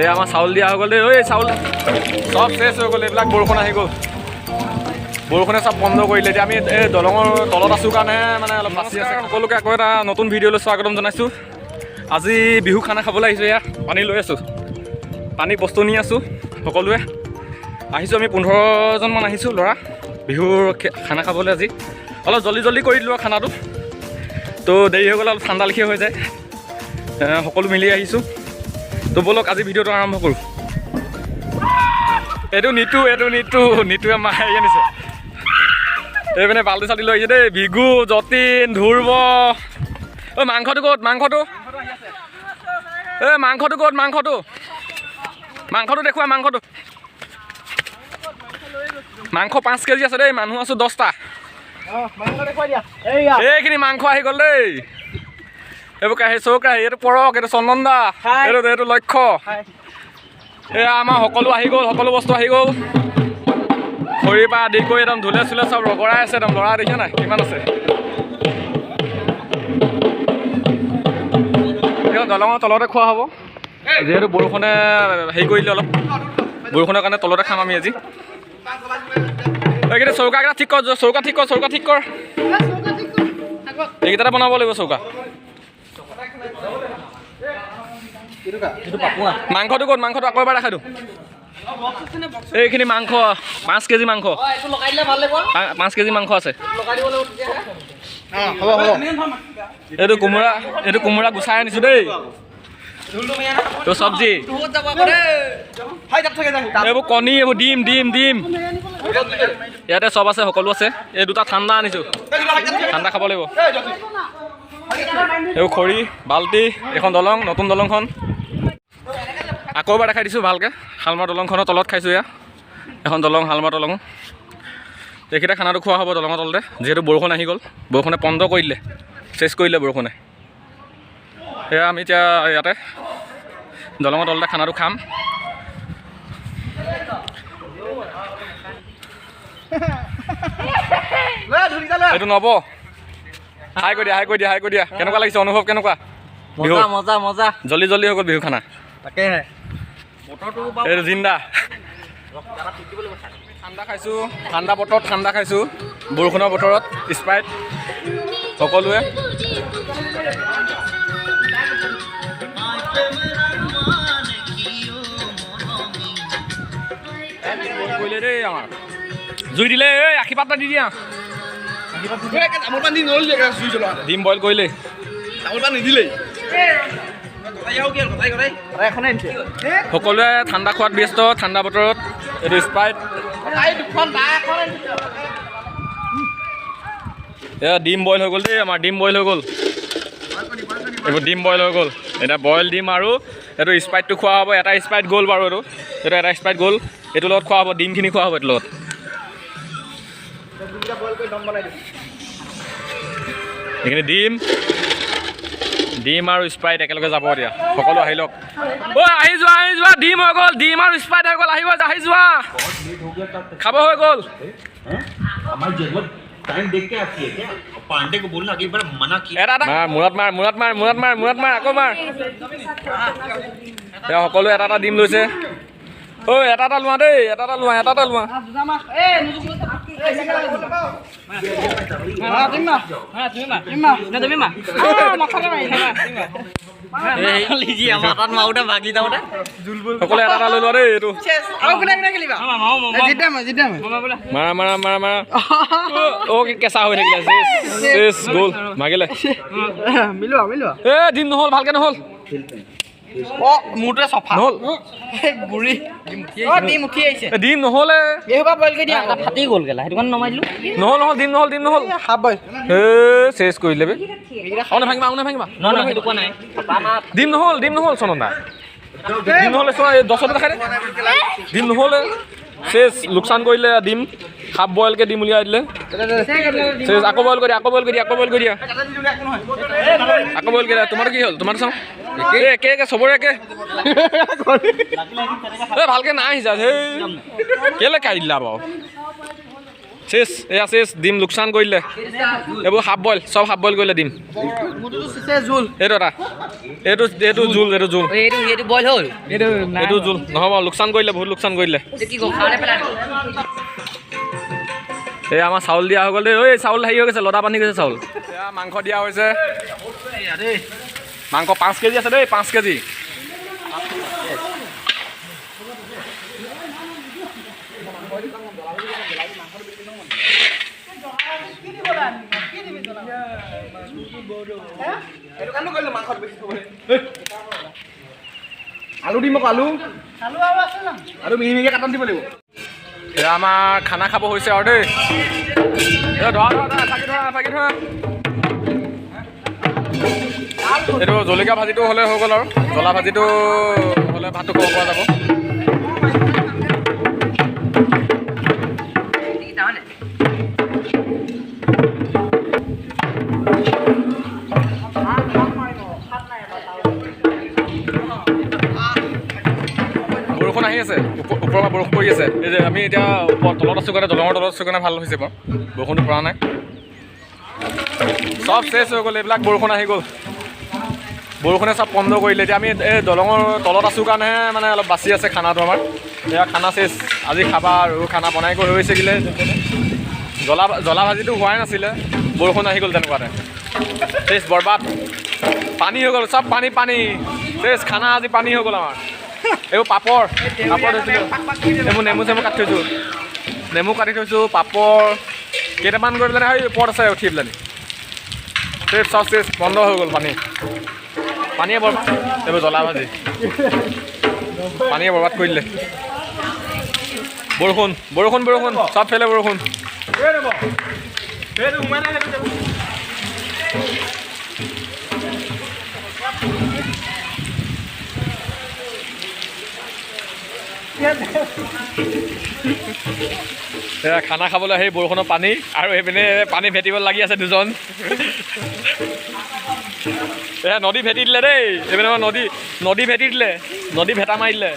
এই আমাৰ চাউল দিয়া হৈ গ'ল দেই। ঐ চাউল চব চেছ হৈ গ'ল, এইবিলাক বৰষুণ আহি গ'ল। বৰষুণে চব বন্ধ কৰিলে। এতিয়া আমি এই দলঙৰ তলত আছোঁ কাৰণে মানে অলপ বাচি আছে। সকলোকে আকৌ এটা নতুন ভিডিঅ'লৈ স্বাগতম জনাইছোঁ। আজি বিহু খানা খাবলৈ আহিছোঁ। এয়া পানী লৈ আছোঁ, পানী বস্তু নি আছোঁ। সকলোৱে আহিছোঁ, আমি 15জনমান আহিছোঁ ল'ৰা বিহুৰ খানা খাবলৈ। আজি অলপ জল্দি জল্দি কৰি দিলোঁ খানাটো, তো দেৰি হৈ গ'লে অলপ ঠাণ্ডা লেখীয়া হৈ যায়। সকলো মিলি আহিছোঁ। তো ব'লক আজি ভিডিঅ'টো আৰম্ভ কৰোঁ। এইটো নিতুৱে মাৰি আনিছে। এইপিনে বাল্টি চাল্টি লৈ আহিছে দেই। ভিগু, যতীন, ধ্ৰুৱ। ঐ মাংসটো ক'ত? মাংসটো ক'ত? মাংসটো দেখুওৱা। মাংস 5 কেজি আছে দেই। মানুহ আছোঁ 10টা। এইখিনি মাংস আহি গ'ল দেই। এইবোৰ কাঁহী চৌকাহী, এইটো পৰক, এইটো চন্দন দা, এইটো লক্ষ্য। এয়া আমাৰ সকলো আহি গ'ল, সকলো বস্তু আহি গ'ল। খৰিৰ পৰা আদি কৰি একদম ঢোলে চোলে চব ৰগৰাই আছে। একদম ল'ৰা দেখিছা নাই কিমান আছে। দলঙৰ তলতে খোৱা হ'ব, যিহেতু বৰষুণে হেৰি কৰিলে অলপ। বৰষুণৰ কাৰণে তলতে খাম আমি আজি। এইকেইটা চৌকাকেইটা ঠিক কৰ, চৌকা ঠিক কৰ। এইকেইটাতে বনাব লাগিব চৌকা। মাংসটো ক'ত? মাংসটো আকৌ এবাৰ দেখাই দিওঁ। এইখিনি মাংস 5 কেজি মাংস, 5 কেজি মাংস আছে। এইটো কোমোৰা গুচাই আনিছোঁ দেই। তো চব্জি, এইবোৰ কণী, এইবোৰ ডিম। ইয়াতে চব আছে, সকলো আছে। এই দুটা ঠাণ্ডা আনিছোঁ, ঠাণ্ডা খাব লাগিব। এইবোৰ খৰি, বাল্টি, এখন দলং, নতুন দলংখন আকৌ এবাৰ দেখাই দিছোঁ ভালকৈ। শালমাৰ দলংখনৰ তলত খাইছোঁ। এয়া এখন দলং, শালমাৰ দলং। এইকেইটা খানাটো খোৱা হ'ব দলঙৰ তলতে, যিহেতু বৰষুণ আহি গ'ল। বৰষুণে বন্ধ কৰি দিলে, চেছ কৰি দিলে বৰষুণে। সেয়া আমি এতিয়া ইয়াতে দলঙৰ তলতে খানাটো খাম। এইটো নব, হাই কৰি দিয়া। কেনেকুৱা লাগিছে? অনুভৱ কেনেকুৱা? মজা। জল্দি হৈ গ'ল বিহু খানা। তাকেহে এইটো জিন্দা। ঠাণ্ডা খাইছোঁ, ঠাণ্ডা বতৰত ঠাণ্ডা খাইছোঁ। বৰষুণৰ বতৰত স্প্ৰাইট সকলোৱে। কৰিলে দেই আমাৰ জুই দিলে। এই আশীৰ্বাদ এটা দি দিয়া। ডিম বইল কৰিলে, নিদিলেই। সকলোৱে ঠাণ্ডা খোৱাত ব্যস্ত। ঠাণ্ডা বতৰত এইটো স্প্ৰাইট। এয়া ডিম বইল হৈ গ'ল দেই আমাৰ। ডিম বইল হৈ গ'ল, এইবোৰ ডিম বইল হৈ গ'ল। এতিয়া বইল ডিম আৰু এইটো স্প্ৰাইটটো খোৱা হ'ব। এটা স্প্ৰাইট গ'ল বাৰু, এইটো এটা স্প্ৰাইট গ'ল। এইটোৰ লগত খোৱা হ'ব, ডিমখিনি খোৱা হ'ব এইটোৰ লগত। এইখিনি ডিম আৰু স্প্ৰাইট একেলগে যাব এতিয়া। সকলো আহি লওক। আহি যোৱা। ডিম হৈ গ'ল, ডিম আৰু স্প্ৰাইট হৈ গ'ল। আহি যোৱা, খাব হৈ গ'ল। মূৰত মাৰ, আকৌ মাৰ। সকলোৱে এটা ডিম লৈছে। এটা লোৱা দেই, এটা লোৱা। সকলোৱে এটা লৈ লোৱা দেই। এইটো মাৰা। কেঁচা হৈ থাকিলে গ'ল, ভাগিলে। ডিম নহ'ল, ভালকে নহ'ল। মোৰটোৱে চফা নহ'ল। ডিম নহ'লে ফাটি গ'ল গেলা, সেইটো কাৰণে নমাই দিলোঁ। নহ'ল, ডিম নহ'ল। চেছ কৰি দিলে। নাভাঙিবা। ডিম নহ'ল চনন্দা। ডিম নহ'লে চোৱা, 10তে দেখাই দে। ডিম নহ'লে চেছ, লোকচান কৰিলে। ডিম হাফ বইলকৈ ডিম উলিয়াই দিলে। চেছ, আকৌ বইল কৰি দিয়া। তোমাৰটো কি হ'ল? তোমাৰটো চাওঁ। একে চবৰে একে। ভালকৈ নাই সিজা। কেলৈ কাঢ়ি দিলা বাৰু? চেচ এয়া চেচ ডিম লোকচান কৰিলে এইবোৰ হাফ বইল চব হাফ বইল কৰিলে ডিম এইটো এটা এইটো জোল এইটো জোল নহ'ব লোকচান কৰিলে বহুত লোকচান কৰিলে এই আমাৰ চাউল দিয়া হৈ গ'ল দেই ঐ চাউল হেৰি হৈ গৈছে লদা বান্ধি গৈছে চাউল এয়া মাংস দিয়া হৈছে মাংস 5 কেজি আছে দেই 5 কেজি আলু দিম আকৌ আলু মিহি কাটান দিব লাগিব এয়া আমাৰ খানা খাব হৈছে আৰু দেই এইটো জলকীয়া ভাজিটো হ'লে হৈ গ'ল আৰু জ্বলা ভাজিটো হ'লে ভাতটো খাব পৰা যাব বৰষুণ আহি আছে ওপৰৰ পৰা বৰষুণ পৰি আছে এই যে আমি এতিয়া তলত আছোঁ কাৰণে দলঙৰ তলত আছোঁ কাৰণে ভাল হৈছে বাৰু বৰষুণটো পৰা নাই চব চেচ হৈ গ'ল এইবিলাক বৰষুণ আহি গ'ল বৰষুণে চব বন্ধ কৰিলে এতিয়া আমি এই দলঙৰ তলত আছোঁ কাৰণেহে মানে অলপ বাচি আছে খানাটো আমাৰ এয়া খানা চেচ আজি খাবা আৰু খানা বনাই কৰি হৈছে কিলে জ্বলা ভাজিটো হোৱাই নাছিলে বৰষুণ আহি গ'ল তেনেকুৱাতে চেচ বৰবাদ পানী হৈ গ'ল চব পানী চেচ খানা আজি পানী হৈ গ'ল আমাৰ এইবোৰ পাপৰ থৈছিলোঁ এইবোৰ নেমু চেমু কাটি থৈছোঁ নেমু কাটি থৈছোঁ পাপৰ কেইটামান কৰি পেলাই সেই ওপৰত আছে উঠি পেলাই চেচ চব চেচ বন্ধ হৈ গ'ল পানীয়ে বৰবাদ এইবোৰ জ্বলা ভাজি পানীয়ে বৰবাদ কৰি দিলে বৰষুণ চব ফেলে বৰষুণ এয়া খানা খাবলৈ সেই বৰষুণৰ পানী আৰু এইপিনে পানী ভেটিব লাগি আছে দুজন এয়া নদী ভেটি দিলে দেই এইপিনে নদী ভেটি দিলে নদী ভেটা মাৰি দিলে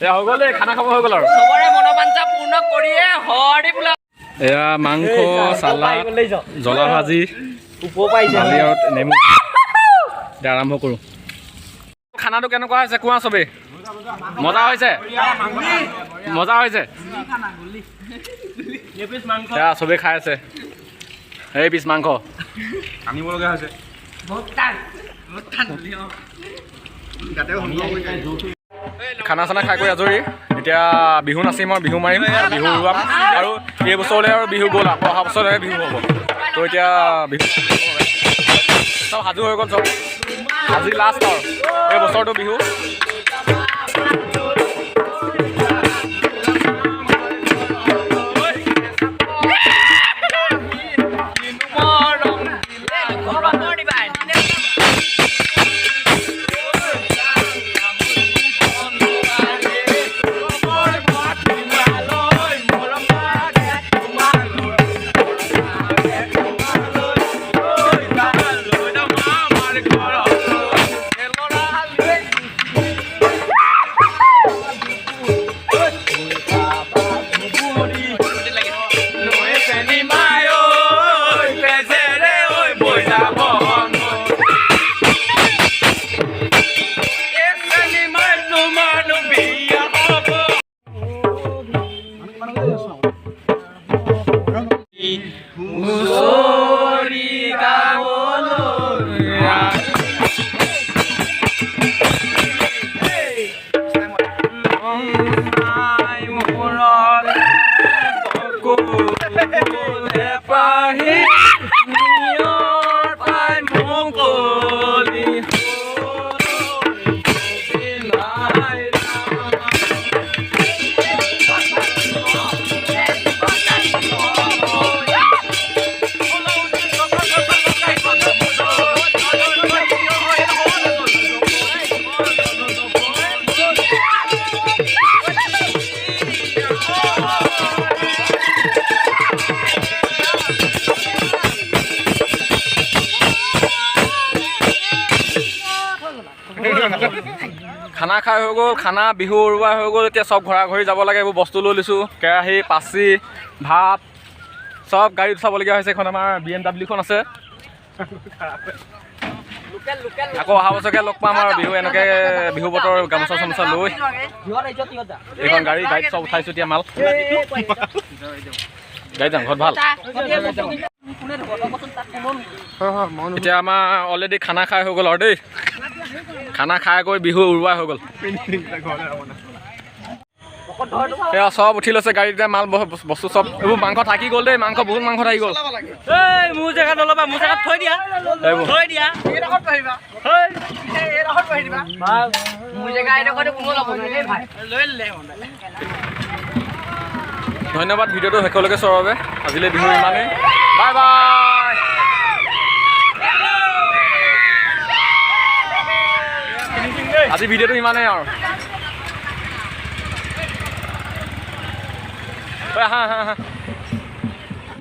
এয়া হৈ গ'ল খানা খাব হৈ গ'ল আৰু চবৰে মনোবাঞ্ছা পূৰ্ণ কৰিয়ে হৰি বোলা এয়া মাংস চালাড জ্বলা ভাজি দালি আৰু নেমু এতিয়া আৰম্ভ কৰোঁ খানাটো কেনেকুৱা হৈছে কোৱা চবেই মজা হৈছে এয়া চবেই খাই আছে এই পিচ মাংস আনিবলগীয়া হৈছে খানা চানা খাই কৰি আজৰি এতিয়া বিহু নাচিম আৰু বিহু মাৰিম বিহু উৰুৱাম আৰু এই বছৰলৈ আৰু বিহু গ'ল আকৌ অহা বছৰলৈহে বিহু হ'ব তো এতিয়া বিহু চব সাজু হৈ গ'ল চব আজি লাষ্ট আৰু এই বছৰটো বিহু খানা খাই হৈ গ'ল, খানা বিহু উৰুৱাই হৈ গ'ল। এতিয়া চব ঘৰা ঘৰি যাব লাগে। এইবোৰ বস্তু লৈ লৈছোঁ, কেৰাহী, পাচি, ভাত চব গাড়ীত উঠাবলগীয়া হৈছে। এখন আমাৰ BMW আছে। আকৌ অহা বছৰকৈ লগ পাম আৰু বিহু এনেকৈ বিহু বতৰ গামোচা চামোচা লৈ এইখন গাড়ীত চব উঠাইছোঁ। এতিয়া মাল গাড়ীত যাম, ঘৰত ভাল। এতিয়া আমাৰ অলৰেডি খানা খাই হৈ গ'ল আৰু দেই। খানা খাই গৈ বিহু উৰুৱাই হৈ গ'ল। এয়া চব উঠি লৈছে গাড়ীতে, মাল বস্তু চব। এইবোৰ মাংস থাকি গ'ল দেই, মাংস বহুত মাংস থাকি গ'ল। মোৰ জেগাত নল'বা, মোৰ জেগাত থৈ দিয়া, থৈ দিয়া। ধন্যবাদ ভিডিঅ'টো শেষলৈকে চোৱাৰ বাবে। আজিলৈ বিহু ইমানেই, বাই বাই। আজি ভিডিঅ'টো ইমানেই আৰু। হা হা হা